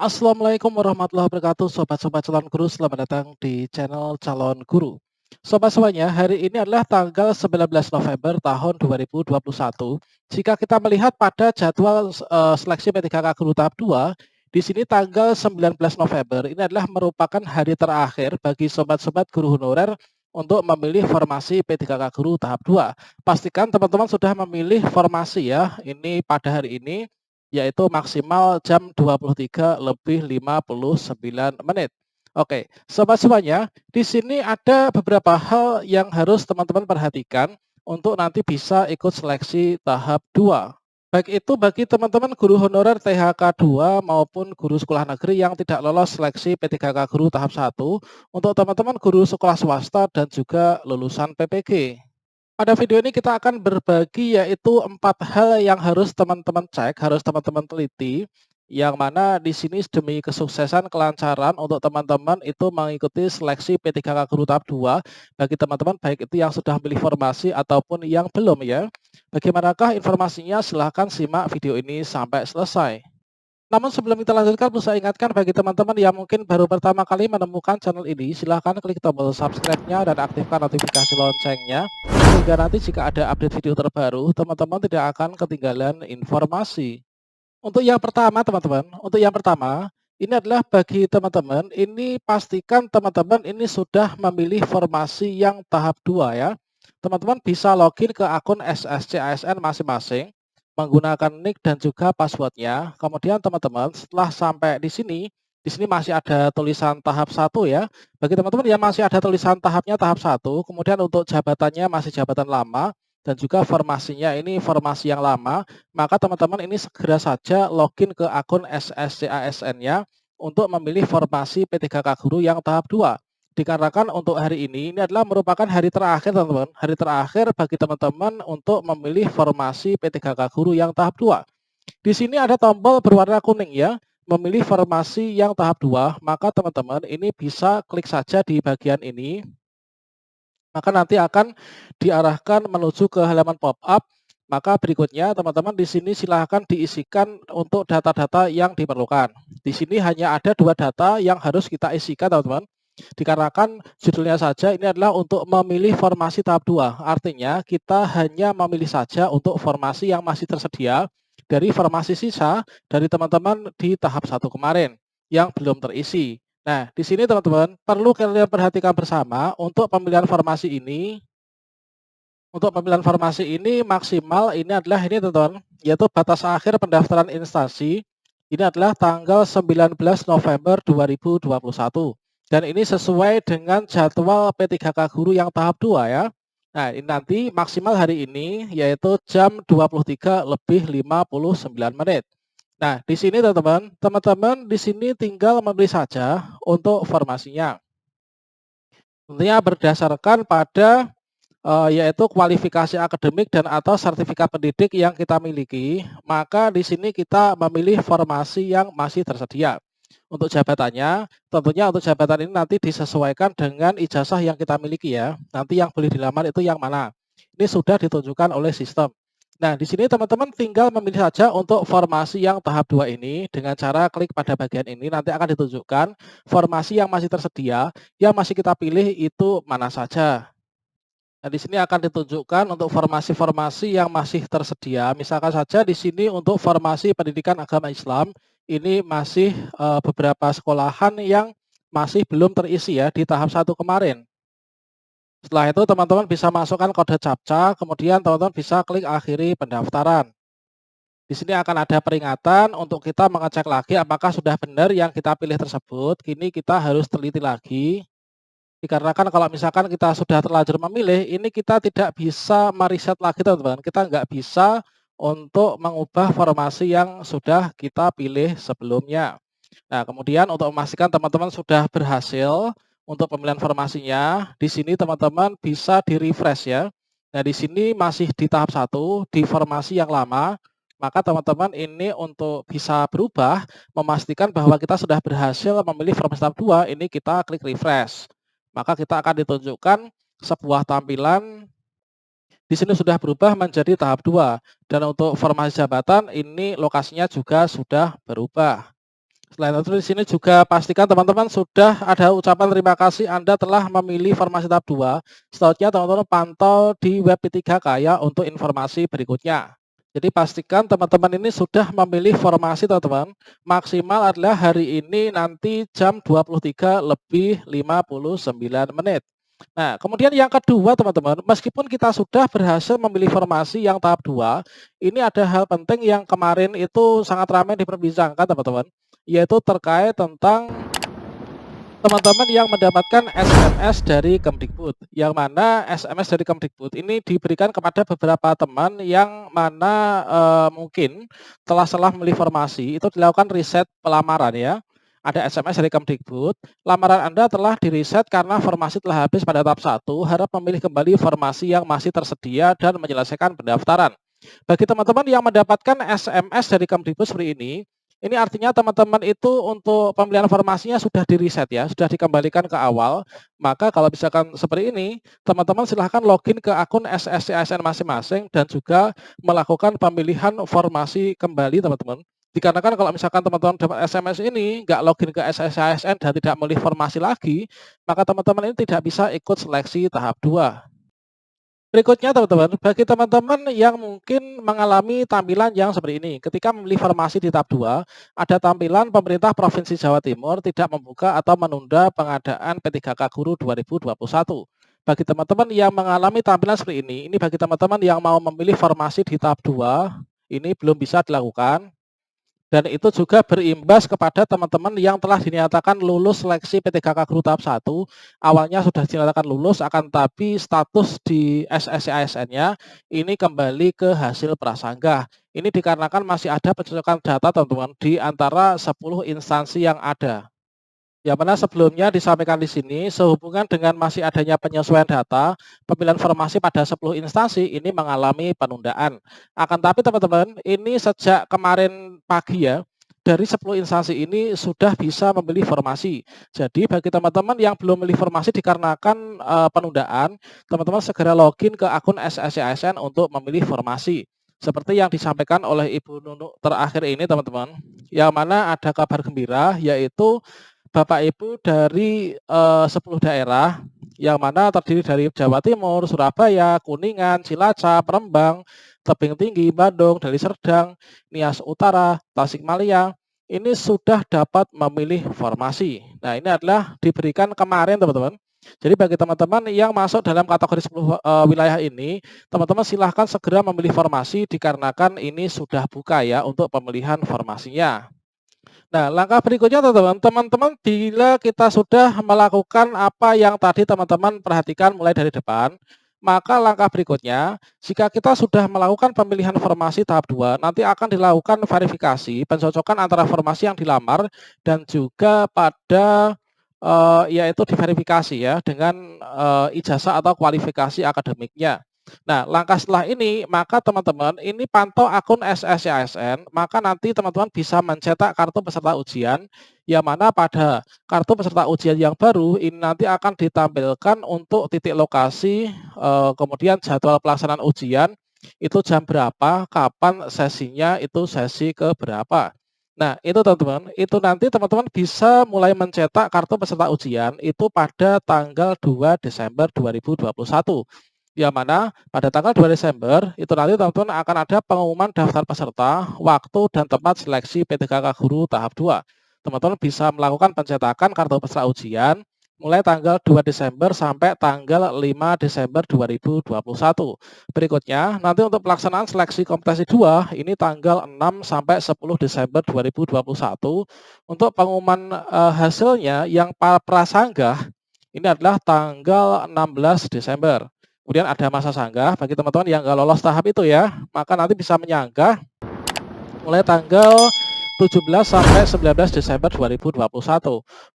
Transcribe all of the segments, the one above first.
Assalamualaikum warahmatullahi wabarakatuh, sobat-sobat calon guru, selamat datang di channel Calon Guru. Sobat semuanya, hari ini adalah tanggal 19 November tahun 2021. Jika kita melihat pada jadwal seleksi P3K Guru tahap 2, di sini tanggal 19 November ini adalah merupakan hari terakhir bagi sobat-sobat guru honorer untuk memilih formasi P3K Guru tahap 2. Pastikan teman-teman sudah memilih formasi ya. Ini pada hari ini yaitu maksimal jam 23:59 menit. Oke, sobat semuanya, di sini ada beberapa hal yang harus teman-teman perhatikan untuk nanti bisa ikut seleksi tahap 2. Baik itu bagi teman-teman guru honorer THK 2 maupun guru sekolah negeri yang tidak lolos seleksi P3K Guru tahap 1, untuk teman-teman guru sekolah swasta dan juga lulusan PPG. Pada video ini kita akan berbagi yaitu 4 hal yang harus teman-teman cek, harus teman-teman teliti, yang mana di sini demi kesuksesan kelancaran untuk teman-teman itu mengikuti seleksi P3K Guru tahap 2 bagi teman-teman baik itu yang sudah memilih formasi ataupun yang belum ya. Bagaimanakah informasinya? Silahkan simak video ini sampai selesai. Namun sebelum kita lanjutkan, perlu saya ingatkan bagi teman-teman yang mungkin baru pertama kali menemukan channel ini, silahkan klik tombol subscribe-nya dan aktifkan notifikasi loncengnya, sehingga nanti jika ada update video terbaru, teman-teman tidak akan ketinggalan informasi. Untuk yang pertama teman-teman, ini adalah bagi teman-teman, ini pastikan teman-teman ini sudah memilih formasi yang tahap 2 ya. Teman-teman bisa login ke akun SSC ASN masing-masing, menggunakan nick dan juga passwordnya. Kemudian teman-teman setelah sampai di sini masih ada tulisan tahap 1 ya. Bagi teman-teman yang masih ada tulisan tahapnya tahap 1, kemudian untuk jabatannya masih jabatan lama, dan juga formasinya ini formasi yang lama, maka teman-teman ini segera saja login ke akun SSCASN-nya untuk memilih formasi P3K Guru yang tahap 2. Dikarenakan untuk hari ini adalah merupakan hari terakhir teman-teman, hari terakhir bagi teman-teman untuk memilih formasi P3K Guru yang tahap 2. Di sini ada tombol berwarna kuning ya, memilih formasi yang tahap 2, maka teman-teman ini bisa klik saja di bagian ini, maka nanti akan diarahkan menuju ke halaman pop-up. Maka berikutnya teman-teman di sini silahkan diisikan untuk data-data yang diperlukan. Di sini hanya ada 2 data yang harus kita isikan teman-teman. Dikarenakan judulnya saja ini adalah untuk memilih formasi tahap 2. Artinya kita hanya memilih saja untuk formasi yang masih tersedia dari formasi sisa dari teman-teman di tahap 1 kemarin yang belum terisi. Nah, di sini teman-teman perlu kalian perhatikan bersama untuk pemilihan formasi ini. Untuk pemilihan formasi ini maksimal ini adalah ini teman-teman, yaitu batas akhir pendaftaran instansi. Ini adalah tanggal 19 November 2021. Dan ini sesuai dengan jadwal P3K Guru yang tahap 2 ya. Nah, ini nanti maksimal hari ini yaitu jam 23:59 menit. Nah, di sini teman-teman di sini tinggal memilih saja untuk formasinya. Tentunya berdasarkan pada yaitu kualifikasi akademik dan atau sertifikat pendidik yang kita miliki, maka di sini kita memilih formasi yang masih tersedia. Untuk jabatannya, tentunya untuk jabatan ini nanti disesuaikan dengan ijazah yang kita miliki ya. Nanti yang boleh dilamar itu yang mana. Ini sudah ditunjukkan oleh sistem. Nah, di sini teman-teman tinggal memilih saja untuk formasi yang tahap 2 ini dengan cara klik pada bagian ini, nanti akan ditunjukkan formasi yang masih tersedia, yang masih kita pilih itu mana saja. Nah, di sini akan ditunjukkan untuk formasi-formasi yang masih tersedia. Misalkan saja di sini untuk formasi pendidikan agama Islam, ini masih beberapa sekolahan yang masih belum terisi ya di tahap 1 kemarin. Setelah itu teman-teman bisa masukkan kode CAPTCA, kemudian teman-teman bisa klik akhiri pendaftaran. Di sini akan ada peringatan untuk kita mengecek lagi apakah sudah benar yang kita pilih tersebut. Kini kita harus teliti lagi. Dikarenakan kalau misalkan kita sudah terlanjur memilih, ini kita tidak bisa meriset lagi teman-teman. Kita nggak bisa untuk mengubah formasi yang sudah kita pilih sebelumnya. Nah, kemudian untuk memastikan teman-teman sudah berhasil untuk pemilihan formasinya, di sini teman-teman bisa di-refresh ya. Nah, di sini masih di tahap 1, di formasi yang lama, maka teman-teman ini untuk bisa berubah, memastikan bahwa kita sudah berhasil memilih formasi tahap 2, ini kita klik refresh. Maka kita akan ditunjukkan sebuah tampilan di sini sudah berubah menjadi tahap 2. Dan untuk formasi jabatan ini lokasinya juga sudah berubah. Selain itu di sini juga pastikan teman-teman sudah ada ucapan terima kasih Anda telah memilih formasi tahap 2. Selanjutnya teman-teman pantau di web P3K ya untuk informasi berikutnya. Jadi pastikan teman-teman ini sudah memilih formasi teman-teman. Maksimal adalah hari ini nanti jam 23 lebih 59 menit. Nah, kemudian yang kedua teman-teman, meskipun kita sudah berhasil memilih formasi yang tahap 2, ini ada hal penting yang kemarin itu sangat ramai diperbincangkan teman-teman, yaitu terkait tentang teman-teman yang mendapatkan SMS dari Kemdikbud, yang mana SMS dari Kemdikbud ini diberikan kepada beberapa teman yang mana mungkin telah salah memilih formasi, itu dilakukan riset pelamaran ya. Ada SMS dari Kemdikbud, lamaran Anda telah diriset karena formasi telah habis pada tahap 1, harap memilih kembali formasi yang masih tersedia dan menyelesaikan pendaftaran. Bagi teman-teman yang mendapatkan SMS dari Kemdikbud seperti ini artinya teman-teman itu untuk pemilihan formasinya sudah di-reset ya, sudah dikembalikan ke awal. Maka kalau misalkan seperti ini, teman-teman silahkan login ke akun SSCASN masing-masing dan juga melakukan pemilihan formasi kembali teman-teman. Dikarenakan kalau misalkan teman-teman dapat SMS ini, nggak login ke SSCASN dan tidak memilih formasi lagi, maka teman-teman ini tidak bisa ikut seleksi tahap 2. Berikutnya teman-teman, bagi teman-teman yang mungkin mengalami tampilan yang seperti ini, ketika memilih formasi di tahap 2, ada tampilan pemerintah Provinsi Jawa Timur tidak membuka atau menunda pengadaan P3K Guru 2021. Bagi teman-teman yang mengalami tampilan seperti ini bagi teman-teman yang mau memilih formasi di tahap 2, ini belum bisa dilakukan. Dan itu juga berimbas kepada teman-teman yang telah dinyatakan lulus seleksi P3K Guru tahap 1. Awalnya sudah dinyatakan lulus, akan tapi status di SSCASN-nya ini kembali ke hasil prasanggah. Ini dikarenakan masih ada pencocokan data teman-teman di antara 10 instansi yang ada. Yang mana sebelumnya disampaikan di sini, sehubungan dengan masih adanya penyesuaian data, pemilihan formasi pada 10 instansi ini mengalami penundaan. Akan tapi teman-teman, ini sejak kemarin pagi ya, dari 10 instansi ini sudah bisa memilih formasi. Jadi bagi teman-teman yang belum memilih formasi dikarenakan penundaan, teman-teman segera login ke akun SSCASN untuk memilih formasi. Seperti yang disampaikan oleh Ibu Nunu terakhir ini teman-teman, yang mana ada kabar gembira yaitu Bapak Ibu dari 10 daerah yang mana terdiri dari Jawa Timur, Surabaya, Kuningan, Cilacap, Rembang, Tebing Tinggi, Bandung, Deli Serdang, Nias Utara, Tasikmalaya, ini sudah dapat memilih formasi. Nah, ini adalah diberikan kemarin teman-teman. Jadi bagi teman-teman yang masuk dalam kategori 10 wilayah ini, teman-teman silahkan segera memilih formasi dikarenakan ini sudah buka ya untuk pemilihan formasinya. Nah, langkah berikutnya teman-teman, bila kita sudah melakukan apa yang tadi teman-teman perhatikan mulai dari depan, maka langkah berikutnya, jika kita sudah melakukan pemilihan formasi tahap 2, nanti akan dilakukan verifikasi, pencocokan antara formasi yang dilamar dan juga pada yaitu diverifikasi ya dengan ijazah atau kualifikasi akademiknya. Nah, langkah setelah ini, maka teman-teman ini pantau akun SSCASN, maka nanti teman-teman bisa mencetak kartu peserta ujian, yang mana pada kartu peserta ujian yang baru ini nanti akan ditampilkan untuk titik lokasi, kemudian jadwal pelaksanaan ujian, itu jam berapa, kapan sesinya, itu sesi ke berapa. Nah, itu teman-teman, itu nanti teman-teman bisa mulai mencetak kartu peserta ujian itu pada tanggal 2 Desember 2021. Yang mana pada tanggal 2 Desember itu nanti teman-teman akan ada pengumuman daftar peserta, waktu dan tempat seleksi P3K Guru tahap 2. Teman-teman bisa melakukan pencetakan kartu peserta ujian mulai tanggal 2 Desember sampai tanggal 5 Desember 2021. Berikutnya, nanti untuk pelaksanaan seleksi kompetensi 2 ini tanggal 6 sampai 10 Desember 2021. Untuk pengumuman hasilnya yang prasanggah ini adalah tanggal 16 Desember. Kemudian ada masa sanggah bagi teman-teman yang nggak lolos tahap itu ya, maka nanti bisa menyanggah mulai tanggal 17 sampai 19 Desember 2021.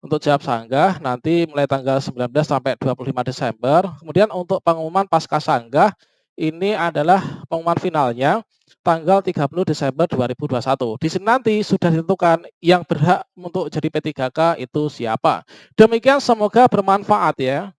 Untuk jawab sanggah nanti mulai tanggal 19 sampai 25 Desember. Kemudian untuk pengumuman pasca sanggah ini adalah pengumuman finalnya tanggal 30 Desember 2021. Di sini nanti sudah ditentukan yang berhak untuk jadi P3K itu siapa. Demikian semoga bermanfaat ya.